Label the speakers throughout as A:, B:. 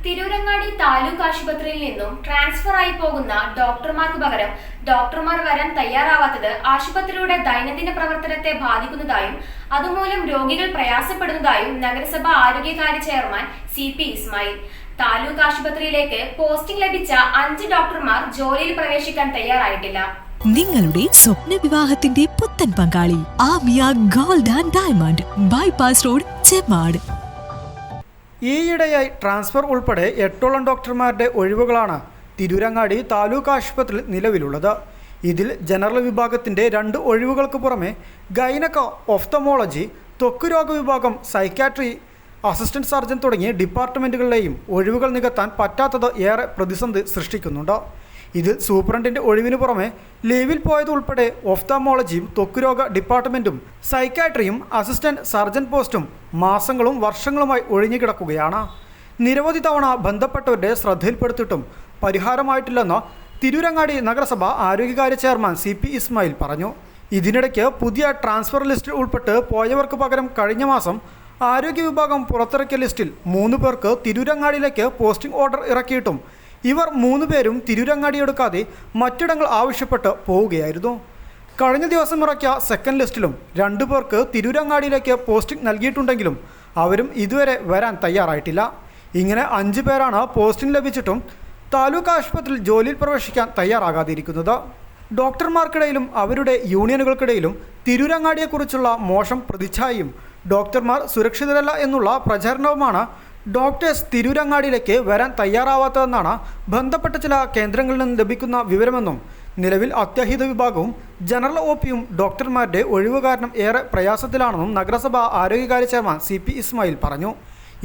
A: തിരൂരങ്ങാടി താലൂക്ക് ആശുപത്രിയിൽ നിന്നും ട്രാൻസ്ഫർ ആയി പോകുന്ന ഡോക്ടർമാർക്ക് പകരം ഡോക്ടർമാർ വരാൻ തയ്യാറാവാത്തത് ആശുപത്രിയുടെ ദൈനംദിന പ്രവർത്തനത്തെ ബാധിക്കുന്നതായും അതുമൂലം രോഗികൾ പ്രയാസപ്പെടുന്നതായും നഗരസഭ ആരോഗ്യകാര്യ ചെയർമാൻ CP ഇസ്മായിൽ. താലൂക്ക് ആശുപത്രിയിലേക്ക് പോസ്റ്റിംഗ് ലഭിച്ച 5 ഡോക്ടർമാർ ജോലിയിൽ പ്രവേശിക്കാൻ തയ്യാറായിട്ടില്ല.
B: നിങ്ങളുടെ സ്വപ്ന വിവാഹത്തിന്റെ പുത്തൻ പങ്കാളി Amiya gold and diamond, bypass road, Chemmad.
C: ഈയിടെയായി ട്രാൻസ്ഫർ ഉൾപ്പെടെ 8ഓളം ഡോക്ടർമാരുടെ ഒഴിവുകളാണ് തിരൂരങ്ങാടി താലൂക്ക് ആശുപത്രിയിൽ നിലവിലുള്ളത്. ഇതിൽ ജനറൽ വിഭാഗത്തിൻ്റെ 2 ഒഴിവുകൾക്ക് പുറമെ ഗൈനക്കോ, ഒഫ്തമോളജി, ത്വക്കുരോഗ വിഭാഗം, സൈക്യാട്രി, അസിസ്റ്റന്റ് സർജൻ തുടങ്ങിയ ഡിപ്പാർട്ട്മെൻറ്റുകളിലെയും ഒഴിവുകൾ നികത്താൻ പറ്റാത്തത് ഏറെ പ്രതിസന്ധി സൃഷ്ടിക്കുന്നുണ്ട്. ഇതിൽ സൂപ്രണ്ടിൻ്റെ ഒഴിവിന് പുറമെ ലീവിൽ പോയതുൾപ്പെടെ ഒഫ്താമോളജിയും ത്വക്കുരോഗ ഡിപ്പാർട്ട്മെൻറ്റും സൈക്കാട്രിയും അസിസ്റ്റന്റ് സർജൻ പോസ്റ്റും മാസങ്ങളും വർഷങ്ങളുമായി ഒഴിഞ്ഞുകിടക്കുകയാണ്. നിരവധി തവണ ബന്ധപ്പെട്ടവരുടെ ശ്രദ്ധയിൽപ്പെടുത്തിയിട്ടും പരിഹാരമായിട്ടില്ലെന്ന് തിരൂരങ്ങാടി നഗരസഭ ആരോഗ്യകാര്യ ചെയർമാൻ CP ഇസ്മായിൽ പറഞ്ഞു. ഇതിനിടയ്ക്ക് പുതിയ ട്രാൻസ്ഫർ ലിസ്റ്റിൽ ഉൾപ്പെട്ട് പോയവർക്ക് പകരം കഴിഞ്ഞ മാസം ആരോഗ്യ വിഭാഗം പുറത്തിറക്കിയ ലിസ്റ്റിൽ 3 പേർക്ക് തിരൂരങ്ങാടിയിലേക്ക് പോസ്റ്റിംഗ് ഓർഡർ ഇറക്കിയിട്ടും ഇവർ 3 പേരും തിരൂരങ്ങാടി എടുക്കാതെ മറ്റിടങ്ങൾ ആവശ്യപ്പെട്ട് പോവുകയായിരുന്നു. കഴിഞ്ഞ ദിവസം ഇറക്കിയ സെക്കൻഡ് ലിസ്റ്റിലും 2 പേർക്ക് തിരൂരങ്ങാടിയിലേക്ക് പോസ്റ്റിംഗ് നൽകിയിട്ടുണ്ടെങ്കിലും അവരും ഇതുവരെ വരാൻ തയ്യാറായിട്ടില്ല. ഇങ്ങനെ 5 പേരാണ് പോസ്റ്റിംഗ് ലഭിച്ചിട്ടും താലൂക്ക് ആശുപത്രിയിൽ ജോലിയിൽ പ്രവേശിക്കാൻ തയ്യാറാകാതിരിക്കുന്നത്. ഡോക്ടർമാർക്കിടയിലും അവരുടെ യൂണിയനുകൾക്കിടയിലും തിരൂരങ്ങാടിയെക്കുറിച്ചുള്ള മോശം പ്രതിച്ഛായയും ഡോക്ടർമാർ സുരക്ഷിതരല്ല എന്നുള്ള പ്രചാരണവുമാണ് ഡോക്ടേഴ്സ് തിരൂരങ്ങാടിയിലേക്ക് വരാൻ തയ്യാറാവാത്തതെന്നാണ് ബന്ധപ്പെട്ട ചില കേന്ദ്രങ്ങളിൽ നിന്ന് ലഭിക്കുന്ന വിവരമെന്നും നിലവിൽ അത്യാഹിത വിഭാഗവും ജനറൽ OPയും ഡോക്ടർമാരുടെ ഒഴിവ് കാരണം ഏറെ പ്രയാസത്തിലാണെന്നും നഗരസഭ ആരോഗ്യകാര്യ ചെയർമാൻ CP ഇസ്മായിൽ പറഞ്ഞു.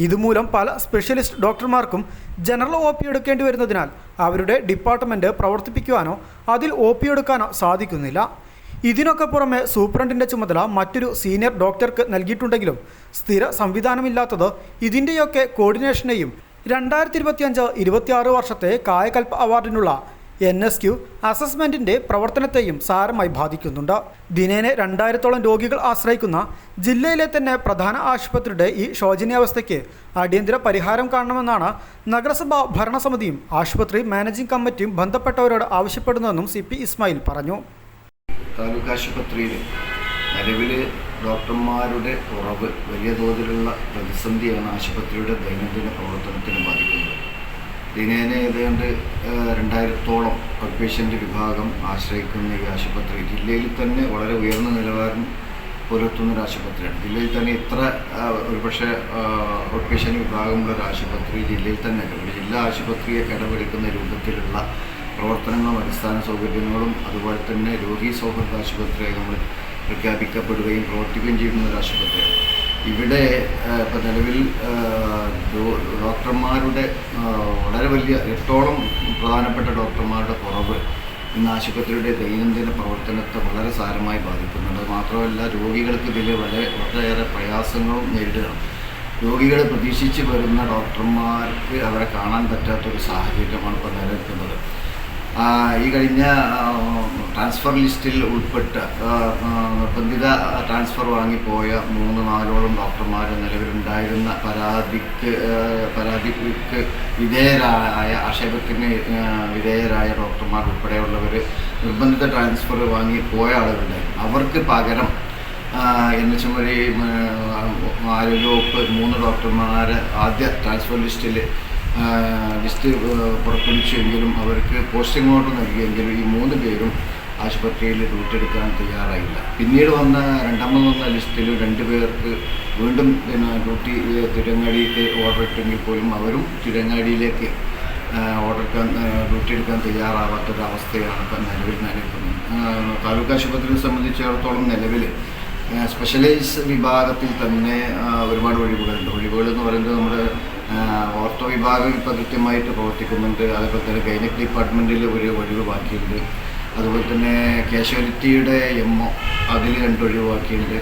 C: ഇതുമൂലം പല സ്പെഷ്യലിസ്റ്റ് ഡോക്ടർമാർക്കും ജനറൽ OP എടുക്കേണ്ടി വരുന്നതിനാൽ അവരുടെ ഡിപ്പാർട്ട്മെൻറ്റ് പ്രവർത്തിപ്പിക്കുവാനോ അതിൽ OP എടുക്കാനോ സാധിക്കുന്നില്ല. ഇതിനൊക്കെ പുറമെ സൂപ്രണ്ടിൻ്റെ ചുമതല മറ്റൊരു സീനിയർ ഡോക്ടർക്ക് നൽകിയിട്ടുണ്ടെങ്കിലും സ്ഥിര സംവിധാനമില്ലാത്തത് ഇതിൻ്റെയൊക്കെ കോർഡിനേഷനെയും 2025-26 വർഷത്തെ കായകൽപ്പ അവാർഡിനുള്ള NSQ അസസ്മെൻറ്റിൻ്റെ പ്രവർത്തനത്തെയും സാരമായി ബാധിക്കുന്നുണ്ട്. ദിനേന 2000-ഓളം രോഗികൾ ആശ്രയിക്കുന്ന ജില്ലയിലെ തന്നെ പ്രധാന ആശുപത്രിയുടെ ഈ ശോചനീയാവസ്ഥയ്ക്ക് അടിയന്തര പരിഹാരം കാണണമെന്നാണ് നഗരസഭാ ഭരണസമിതിയും ആശുപത്രി മാനേജിംഗ് കമ്മിറ്റിയും ബന്ധപ്പെട്ടവരോട് ആവശ്യപ്പെടുന്നതെന്നും CP ഇസ്മായിൽ പറഞ്ഞു.
D: താലൂക്ക് ആശുപത്രിയിൽ നിലവിൽ ഡോക്ടർമാരുടെ കുറവ് വലിയ തോതിലുള്ള പ്രതിസന്ധിയാണ് ആശുപത്രിയുടെ ദൈനംദിന പ്രവർത്തനത്തിന് ബാധിക്കുന്നത്. ദിനേന ഏതാണ്ട് 2000-ഓളം ഔട്ട് പേഷ്യൻ്റ് വിഭാഗം ആശ്രയിക്കുന്ന ഈ ആശുപത്രി ജില്ലയിൽ തന്നെ വളരെ ഉയർന്ന നിലവാരം പുലർത്തുന്നൊരു ആശുപത്രിയാണ്. ജില്ലയിൽ തന്നെ ഇത്ര ഒരുപക്ഷെ ഔട്ട് പേഷ്യൻ്റ് വിഭാഗമുള്ളൊരു ആശുപത്രി ജില്ലയിൽ തന്നെ ഒരു ജില്ലാ ആശുപത്രിയെ കിടപിടിക്കുന്ന രൂപത്തിലുള്ള പ്രവർത്തനങ്ങളും അടിസ്ഥാന സൗകര്യങ്ങളും അതുപോലെ തന്നെ രോഗീ സൗഹൃദ ആശുപത്രിയായി നമ്മൾ പ്രഖ്യാപിക്കപ്പെടുകയും പ്രവർത്തിക്കുകയും ചെയ്യുന്ന ഒരു ആശുപത്രിയാണ്. ഇവിടെ ഇപ്പം നിലവിൽ ഡോക്ടർമാരുടെ വളരെ വലിയ 8ഓളം പ്രധാനപ്പെട്ട ഡോക്ടർമാരുടെ കുറവ് ഇന്ന് ആശുപത്രിയുടെ ദൈനംദിന പ്രവർത്തനത്തെ വളരെ സാരമായി ബാധിക്കുന്നുണ്ട്. മാത്രമല്ല രോഗികൾക്ക് ഇതിൽ വളരെയേറെ പ്രയാസങ്ങളും നേരിടുകയാണ്. രോഗികൾ പ്രതീക്ഷിച്ച് വരുന്ന ഡോക്ടർമാർക്ക് അവരെ കാണാൻ പറ്റാത്തൊരു സാഹചര്യമാണ് ഇപ്പോൾ നിലനിൽക്കുന്നത്. ഈ കഴിഞ്ഞ ട്രാൻസ്ഫർ ലിസ്റ്റിൽ ഉൾപ്പെട്ട നിർബന്ധിത ട്രാൻസ്ഫർ വാങ്ങിപ്പോയ 3-4ഓളം ഡോക്ടർമാർ നിലവിലുണ്ടായിരുന്ന പരാതിക്ക് വിധേയരായ ആക്ഷേപത്തിന് വിധേയരായ ഡോക്ടർമാർ ഉൾപ്പെടെയുള്ളവർ നിർബന്ധിത ട്രാൻസ്ഫർ വാങ്ങിപ്പോയ ആളുകളുണ്ടായിരുന്നു. അവർക്ക് പകരം NHM വഴി ആരോഗ്യവകുപ്പ് 3 ഡോക്ടർമാരെ ആദ്യ ട്രാൻസ്ഫർ ലിസ്റ്റ് പുറപ്പെടുവിച്ചെങ്കിലും അവർക്ക് പോസ്റ്റിംഗ് ഓർഡർ നൽകിയെങ്കിലും ഈ 3 പേരും ആശുപത്രിയിൽ ഡ്യൂട്ടി എടുക്കാൻ തയ്യാറായില്ല. പിന്നീട് രണ്ടാമത് വന്ന ലിസ്റ്റിൽ 2 പേർക്ക് വീണ്ടും ഡ്യൂട്ടി തിരങ്ങാടിക്ക് ഓർഡർ ഇട്ടെങ്കിൽ പോലും അവരും തിരങ്ങാടിയിലേക്ക് ഡ്യൂട്ടി എടുക്കാൻ തയ്യാറാവാത്തൊരവസ്ഥയാണ് ഇപ്പം നിലവിൽ നിലനിൽക്കുന്നത്. താലൂക്ക് ആശുപത്രിയെ സംബന്ധിച്ചിടത്തോളം നിലവിൽ സ്പെഷ്യലൈസ് വിഭാഗത്തിൽ തന്നെ ഒരുപാട് ഒഴിവുകളുണ്ട്. ഒഴിവുകൾ എന്ന് പറയുന്നത് നമ്മുടെ ഓർത്തോ വിഭാഗം ഇപ്പോൾ കൃത്യമായിട്ട് പ്രവർത്തിക്കുന്നുണ്ട്. അതുപോലെ തന്നെ ഗൈനക് ഡിപ്പാർട്ട്മെൻറ്റിൽ ഒരു ഒഴിവ് ബാക്കിയുണ്ട്. അതുപോലെ തന്നെ കാഷ്വാലിറ്റിയുടെ MO അതിൽ 2 ഒഴിവ് ബാക്കിയുണ്ട്.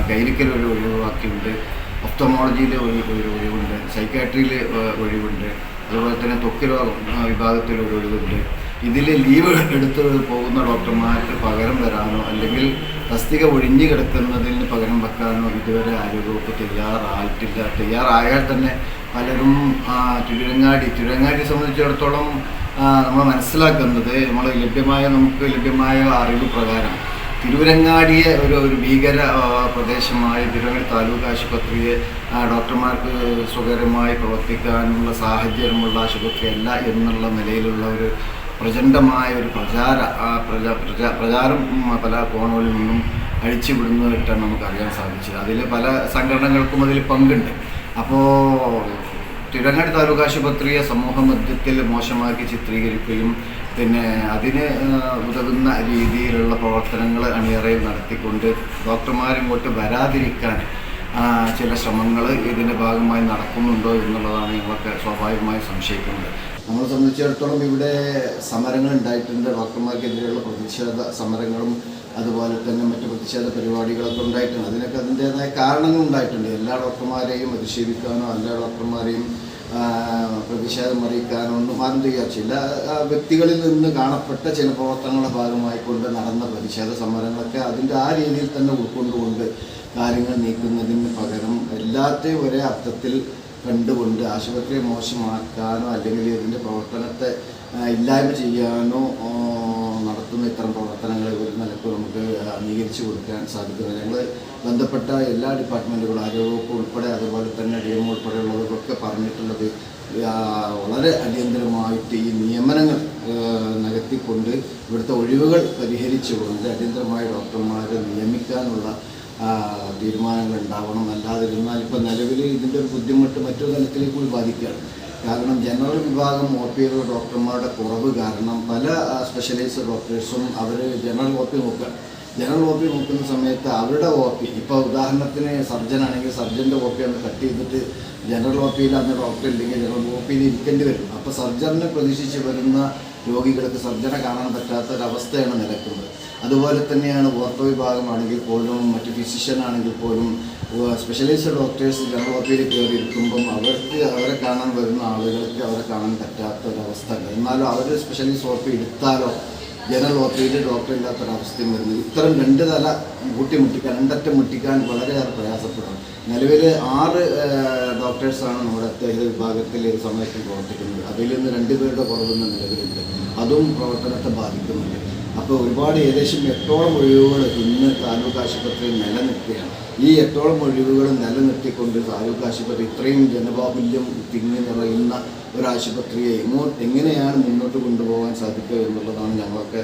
D: ഗൈനക്കിൽ ഒരു ഒഴിവ് ബാക്കിയുണ്ട്. ഒഫ്തമോളജിയിൽ ഒരു ഒഴിവുണ്ട്. സൈക്കാട്രിയിൽ ഒഴിവുണ്ട്. അതുപോലെ തന്നെ ത്വക്കുരോഗം വിഭാഗത്തിൽ ഒരു ഒഴിവുണ്ട്. ഇതിൽ ലീവ് എടുത്ത് പോകുന്ന ഡോക്ടർമാർക്ക് പകരം വരാനോ അല്ലെങ്കിൽ തസ്തിക ഒഴിഞ്ഞു കിടക്കുന്നതിന് പകരം വെക്കാനോ ഇതുവരെ ആരോഗ്യവകുപ്പ് തയ്യാറായിട്ടില്ല. തയ്യാറായാൽ തന്നെ പലരും തിരുരങ്ങാടിയെ സംബന്ധിച്ചിടത്തോളം നമ്മൾ മനസ്സിലാക്കുന്നത് നമുക്ക് ലഭ്യമായ അറിവ് പ്രകാരം തിരുവരങ്ങാടിയെ ഒരു ഭീകര പ്രദേശമായ തിരുവരങ്ങാടി താലൂക്ക് ആശുപത്രിയെ ഡോക്ടർമാർക്ക് സ്വകാര്യമായി പ്രവർത്തിക്കാനുള്ള സാഹചര്യമുള്ള ആശുപത്രിയല്ല എന്നുള്ള നിലയിലുള്ള ഒരു പ്രചണ്ഡമായ ഒരു പ്രചാരം പല കോണുകളിൽ നിന്നും അഴിച്ചുവിടുന്നതായിട്ടാണ് നമുക്കറിയാൻ സാധിച്ചത്. അതിൽ പല സംഘടനകൾക്കും അതിൽ പങ്കുണ്ട്. അപ്പോൾ തിരുവരങ്ങാടി താലൂക്ക് ആശുപത്രിയെ സമൂഹ മധ്യത്തിൽ മോശമാക്കി ചിത്രീകരിക്കുകയും പിന്നെ അതിന് ഉതകുന്ന രീതിയിലുള്ള പ്രവർത്തനങ്ങൾ അണിയറയിൽ നടത്തിക്കൊണ്ട് ഡോക്ടർമാരിങ്ങോട്ട് വരാതിരിക്കാൻ ചില ശ്രമങ്ങൾ ഇതിൻ്റെ ഭാഗമായി നടക്കുന്നുണ്ടോ എന്നുള്ളതാണ് ഞങ്ങളൊക്കെ സ്വാഭാവികമായി സംശയിക്കുന്നത്. നമ്മളെ സംബന്ധിച്ചിടത്തോളം ഇവിടെ സമരങ്ങൾ ഉണ്ടായിട്ടുണ്ട്. ഡോക്ടർമാർക്കെതിരെയുള്ള പ്രതിഷേധ സമരങ്ങളും അതുപോലെ തന്നെ മറ്റു പ്രതിഷേധ പരിപാടികളൊക്കെ ഉണ്ടായിട്ടുണ്ട്. അതിനൊക്കെ അതിൻ്റേതായ കാരണങ്ങൾ ഉണ്ടായിട്ടുണ്ട്. എല്ലാ ഡോക്ടർമാരെയും അധിക്ഷേപിക്കാനോ എല്ലാ ഡോക്ടർമാരെയും പ്രതിഷേധം അറിയിക്കാനോ ഒന്നും ആരും ചെയ്യാ. ചില വ്യക്തികളിൽ നിന്ന് കാണപ്പെട്ട ചില പ്രവർത്തനങ്ങളുടെ ഭാഗമായിക്കൊണ്ട് നടന്ന പ്രതിഷേധ സമരങ്ങളൊക്കെ അതിൻ്റെ ആ രീതിയിൽ തന്നെ ഉൾക്കൊണ്ടുകൊണ്ട് കാര്യങ്ങൾ നീക്കുന്നതിന് പകരം എല്ലാത്തെയും ഒരേ അർത്ഥത്തിൽ കണ്ടുകൊണ്ട് ആശുപത്രിയെ മോശമാക്കാനോ അല്ലെങ്കിൽ ഇതിൻ്റെ പ്രവർത്തനത്തെ ഇല്ലായ്മ ചെയ്യാനോ നടത്തുന്ന ഇത്തരം പ്രവർത്തനങ്ങൾ ഒരു നിലക്ക് നമുക്ക് അംഗീകരിച്ചു കൊടുക്കാൻ സാധിക്കുന്നത്. ഞങ്ങൾ ബന്ധപ്പെട്ട എല്ലാ ഡിപ്പാർട്ട്മെൻറ്റുകളും ആരോഗ്യവകുപ്പ് ഉൾപ്പെടെ അതുപോലെ തന്നെ DMO ഉൾപ്പെടെയുള്ളവർക്കൊക്കെ പറഞ്ഞിട്ടുള്ളത് വളരെ അടിയന്തരമായിട്ട് ഈ നിയമനങ്ങൾ നികത്തിക്കൊണ്ട് ഇവിടുത്തെ ഒഴിവുകൾ പരിഹരിച്ചുകൊണ്ട് അടിയന്തരമായി ഡോക്ടർമാരെ നിയമിക്കാനുള്ള തീരുമാനങ്ങൾ ഉണ്ടാവണം. അല്ലാതിരുന്നാൽ ഇപ്പോൾ നിലവിൽ ഇതിൻ്റെ ഒരു ബുദ്ധിമുട്ട് മറ്റൊരു തലത്തിലേക്ക് കൂടി ബാധിക്കുകയാണ്. കാരണം ജനറൽ വിഭാഗം OP ഡോക്ടർമാരുടെ കുറവ് കാരണം പല സ്പെഷ്യലൈസ്ഡ് ഡോക്ടേഴ്സും അവർ ജനറൽ OP നോക്കുന്ന സമയത്ത് അവരുടെ OP ഇപ്പോൾ ഉദാഹരണത്തിന് സർജനാണെങ്കിൽ സർജൻ്റെ OP ആണ് കട്ട് ചെയ്തിട്ട് ജനറൽ OPയിൽ അന്ന് ഡോക്ടർ ഇല്ലെങ്കിൽ ജനറൽ OPയിൽ ഇരിക്കേണ്ടി വരും. അപ്പോൾ സർജറിനെ പ്രതീക്ഷിച്ച് വരുന്ന രോഗികൾക്ക് സർജനെ കാണാൻ പറ്റാത്തൊരവസ്ഥയാണ് നിലക്കുന്നത്. അതുപോലെ തന്നെയാണ് ഓർത്തോ വിഭാഗമാണെങ്കിൽ പോലും മറ്റ് ഫിസിഷ്യൻ ആണെങ്കിൽ പോലും സ്പെഷ്യലൈസ്ഡ് ഡോക്ടേഴ്സ് ജനറൽ OPയിൽ കയറിയിരിക്കുമ്പം അവരെ കാണാൻ വരുന്ന ആളുകൾക്ക് അവരെ കാണാൻ പറ്റാത്ത ഒരവസ്ഥ ഉണ്ട്. എന്നാലും അവർ സ്പെഷ്യലൈസ്ഡ് OP എടുത്താലോ ജനറൽ OPയിൽ ഡോക്ടർ ഇല്ലാത്തൊരവസ്ഥയും വരുന്നത്. ഇത്തരം രണ്ടറ്റം മുട്ടിക്കാൻ വളരെയേറെ പ്രയാസപ്പെടുന്നു. നിലവിൽ 6 ഡോക്ടേഴ്സാണ് നമ്മുടെ അത്യാഹിത വിഭാഗത്തിൽ ഈ സമയത്ത് പ്രവർത്തിക്കുന്നത്. അതിൽ നിന്ന് 2 പേരുടെ കുറവെന്ന് നിലവിലുണ്ട്. അതും പ്രവർത്തനത്തെ ബാധിക്കുന്നുണ്ട്. അപ്പോൾ ഒരുപാട് ഏകദേശം 8ഓളം ഒഴിവുകൾ ഇന്ന് താലൂക്ക് ആശുപത്രിയിൽ നിലനിൽക്കുകയാണ്. ഈ 8ഓളം ഒഴിവുകൾ നിലനിർത്തിക്കൊണ്ട് താലൂക്ക് ആശുപത്രി ഇത്രയും ജനബാഹുല്യം തിങ്ങി നിറയുന്ന ഒരാശുപത്രിയെ എങ്ങനെയാണ് മുന്നോട്ട് കൊണ്ടുപോകാൻ സാധിക്കുക എന്നുള്ളതാണ് ഞങ്ങളൊക്കെ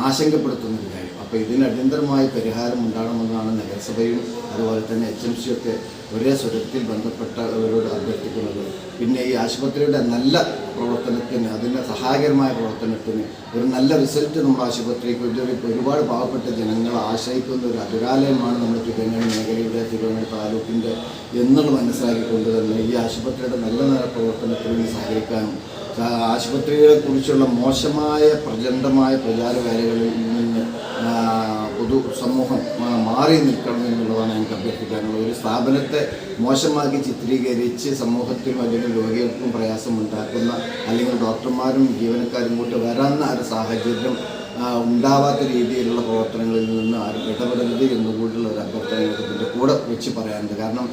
D: ആശങ്കപ്പെടുത്തുന്നൊരു കാര്യം. അപ്പോൾ ഇതിന് അടിയന്തരമായി പരിഹാരം ഉണ്ടാകണമെന്നാണ് നഗരസഭയും അതുപോലെ തന്നെ HMC ഒക്കെ ഒരേ സ്വരത്തിൽ ബന്ധപ്പെട്ടവരോട് അഭ്യർത്ഥിക്കുന്നത്. പിന്നെ ഈ ആശുപത്രിയുടെ നല്ല പ്രവർത്തനത്തിന് അതിൻ്റെ സഹായകരമായ പ്രവർത്തനത്തിന് ഒരു നല്ല റിസൾട്ട് നമ്മുടെ ആശുപത്രിക്ക് ഒരുപാട് പാവപ്പെട്ട ജനങ്ങൾ ആശ്രയിക്കുന്ന ഒരു അതിരാലയമാണ് നമ്മുടെ തിരുവനന്തപുരം മേഖലയുടെ തിരുവനന്തപുരം താലൂക്കിൻ്റെ എന്നുള്ളത് മനസ്സിലാക്കിക്കൊണ്ട് തന്നെ ഈ ആശുപത്രിയുടെ നല്ല പ്രവർത്തനത്തിന് സഹകരിക്കാനും ആശുപത്രികളെക്കുറിച്ചുള്ള മോശമായ പ്രചണ്ഡമായ പ്രചാരവേലകളിൽ നിന്ന് പൊതുസമൂഹം മാറി നിൽക്കണം എന്നുള്ളതാണ് ഞങ്ങൾക്ക് അഭ്യർത്ഥിക്കാനുള്ളത്. ഒരു സ്ഥാപനത്തെ മോശമാക്കി ചിത്രീകരിച്ച് സമൂഹത്തിനും അല്ലെങ്കിൽ രോഗികൾക്കും പ്രയാസമുണ്ടാക്കുന്ന അല്ലെങ്കിൽ ഡോക്ടർമാരും ജീവനക്കാരും കൂട്ട് വരാവുന്ന ഒരു സാഹചര്യം ഉണ്ടാവാത്ത രീതിയിലുള്ള പ്രവർത്തനങ്ങളിൽ നിന്ന് ആരും ഇടപെടരുത് എന്നുകൂടിയുള്ള ഒരു അഭ്യർത്ഥന ഇതിൻ്റെ കൂടെ വെച്ച് പറയാനുണ്ട്. കാരണം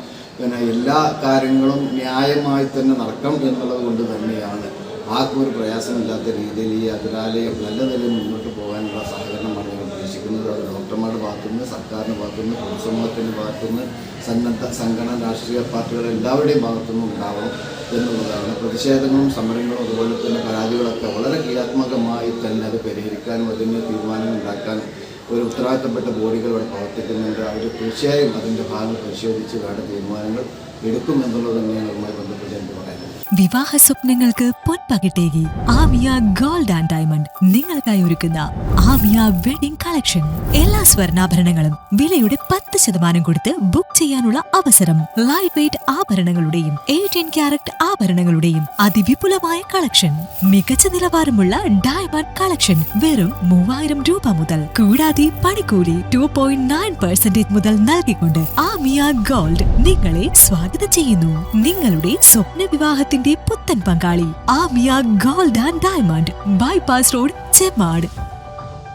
D: എല്ലാ കാര്യങ്ങളും ന്യായമായി തന്നെ നടക്കണം എന്നുള്ളത് കൊണ്ട് തന്നെയാണ് ആർക്കും ഒരു പ്രയാസമില്ലാത്ത രീതിയിൽ ഈ അതിരാലയം നല്ല നിലയിൽ മുന്നോട്ട് പോകാനുള്ള സഹകരണമാണ് ഞങ്ങൾ പ്രതീക്ഷിക്കുന്നത്. അത് ഡോക്ടർമാരുടെ ഭാഗത്തുനിന്ന് സർക്കാരിൻ്റെ ഭാഗത്തുനിന്ന് പൊതുസമൂഹത്തിൻ്റെ ഭാഗത്തുനിന്ന് സന്നദ്ധ സംഘടന രാഷ്ട്രീയ പാർട്ടികൾ എല്ലാവരുടെയും ഭാഗത്തുനിന്നും ഉണ്ടാവണം എന്നുള്ളതാണ്. പ്രതിഷേധങ്ങളും സമരങ്ങളും അതുപോലെ തന്നെ പരാതികളൊക്കെ വളരെ ക്രിയാത്മകമായി തന്നെ അത് പരിഹരിക്കാനും അതിന് തീരുമാനങ്ങൾ ഉണ്ടാക്കാനും ഒരു ഉത്തരവാദിത്തപ്പെട്ട ബോഡികൾ ഇവിടെ പ്രവർത്തിക്കുന്നുണ്ട്. അവർ തീർച്ചയായും അതിൻ്റെ ഭാഗങ്ങൾ പരിശോധിച്ച് വേണ്ട തീരുമാനങ്ങൾ എടുക്കുമെന്നുള്ളത് തന്നെയാണ് അതുമായി ബന്ധപ്പെട്ട് എനിക്ക് പറയുന്നത്.
B: വിവാഹ സ്വപ്നങ്ങൾക്ക് പൊൻപകിട്ടേകി ആമിയ ഗോൾഡ് ആൻഡ് ഡയമണ്ട് നിങ്ങൾക്കായി ഒരുക്കുന്ന ആമിയ വെഡിംഗ് കളക്ഷൻ. എല്ലാ സ്വർണ്ണാഭരണങ്ങളും വിലയുടെ 10% കൊടുത്ത് ബുക്ക് ചെയ്യാനുള്ള അവസരം. ലൈറ്റ് വെയ്റ്റ് ആഭരണങ്ങളുടെയും 18 കാരറ്റ് ആഭരണങ്ങളുടെയും അതിവിപുലമായ കളക്ഷൻ. മികച്ച നിലവാരമുള്ള ഡയമണ്ട് കളക്ഷൻ വെറും 3000 രൂപ മുതൽ. കൂടാതെ പണിക്കൂലി 2.9% മുതൽ നൽകിക്കൊണ്ട് ആമിയ ഗോൾഡ് നിങ്ങളെ സ്വാഗതം ചെയ്യുന്നു. നിങ്ങളുടെ സ്വപ്ന വിവാഹത്തിന്റെ പുത്തൻ പങ്കാളി Amiya gold and diamond, bypass road, Chemmad.